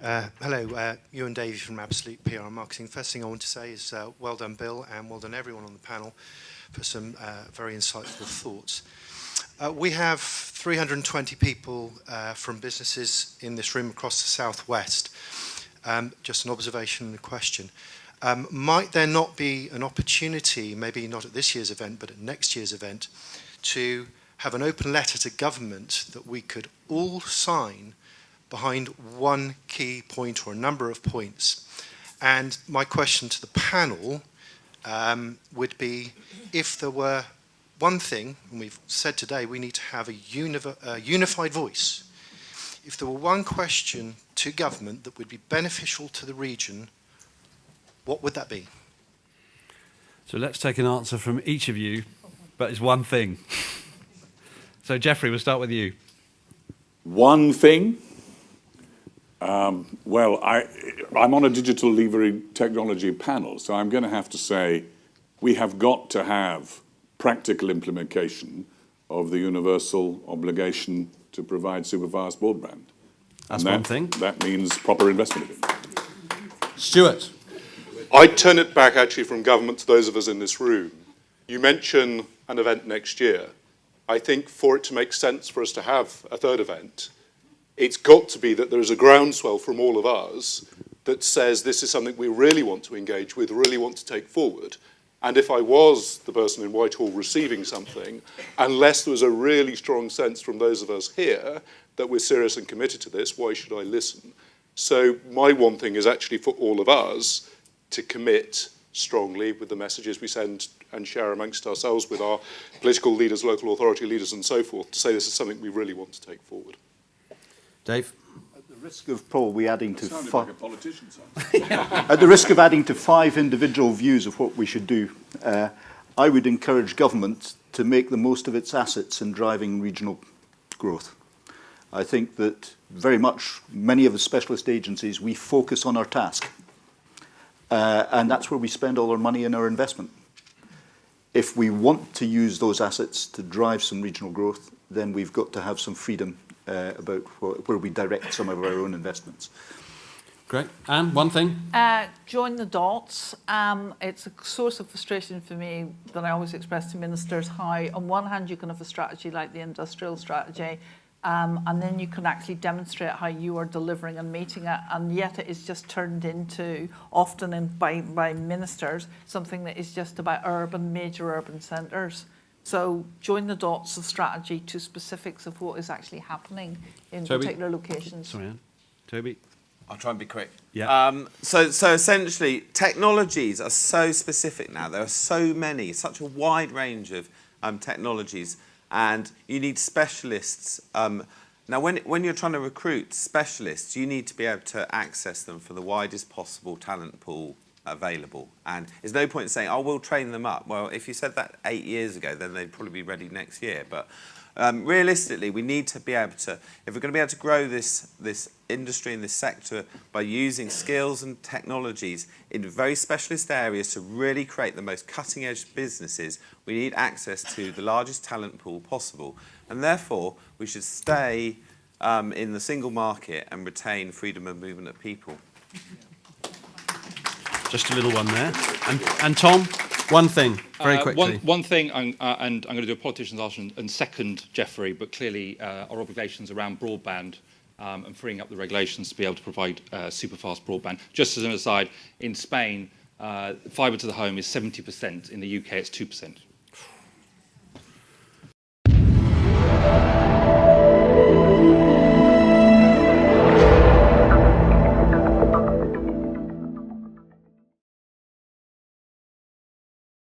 Hello, Ewan Davies from Absolute PR and Marketing. First thing I want to say is well done, Bill, and well done everyone on the panel for some very insightful thoughts. We have 320 people from businesses in this room across the southwest. Just an observation and a question. Might there not be an opportunity, maybe not at this year's event, but at next year's event, to have an open letter to government that we could all sign behind one key point or a number of points? And my question to the panel would be, if there were one thing, and we've said today we need to have a unified voice, if there were one question to government that would be beneficial to the region, what would that be? So let's take an answer from each of you, but it's one thing. So Jeffrey, we'll start with you. One thing? Well, I'm on a digital levering technology panel, so I'm going to have to say we have got to have practical implementation of the universal obligation to provide superfast broadband. That's one thing. That means proper investment in it. Stuart. I'd turn it back actually from government to those of us in this room. You mention an event next year. I think for it to make sense for us to have a third event, it's got to be that there is a groundswell from all of us that says this is something we really want to engage with, really want to take forward. And if I was the person in Whitehall receiving something, unless there was a really strong sense from those of us here that we're serious and committed to this, why should I listen? So my one thing is actually for all of us to commit strongly with the messages we send and share amongst ourselves with our political leaders, local authority leaders and so forth, to say this is something we really want to take forward. Dave? At the risk of probably adding to like a politician. at the risk of adding to 5 individual views of what we should do, I would encourage government to make the most of its assets in driving regional growth. I think that very much many of the specialist agencies, we focus on our task. And that's where we spend all our money and our investment. If we want to use those assets to drive some regional growth, then we've got to have some freedom about where we direct some of our own investments. Great. Anne, one thing? Join the dots. It's a source of frustration for me that I always express to ministers how, on one hand, you can have a strategy like the industrial strategy, and then you can actually demonstrate how you are delivering and meeting it, and yet it is just turned into, often by ministers, something that is just about major urban centres. So join the dots of strategy to specifics of what is actually happening in particular locations. Sorry, Anne. Toby? I'll try and be quick. Yeah. So essentially, technologies are so specific now. There are so many, such a wide range of technologies, and you need specialists. Now, when you're trying to recruit specialists, you need to be able to access them for the widest possible talent pool available. And there's no point in saying, oh, we'll train them up. Well, if you said that 8 years ago, then they'd probably be ready next year. But realistically, we need to be able to, if we're going to be able to grow this industry and this sector by using skills and technologies in very specialist areas to really create the most cutting-edge businesses, we need access to the largest talent pool possible. And therefore, we should stay in the single market and retain freedom of movement of people. Just a little one there. And Tom, one thing, very quickly. One thing, and I'm going to do a politician's answer and second Jeffrey, but clearly our obligations around broadband and freeing up the regulations to be able to provide super-fast broadband. Just as an aside, in Spain, fibre to the home is 70%. In the UK, it's 2%.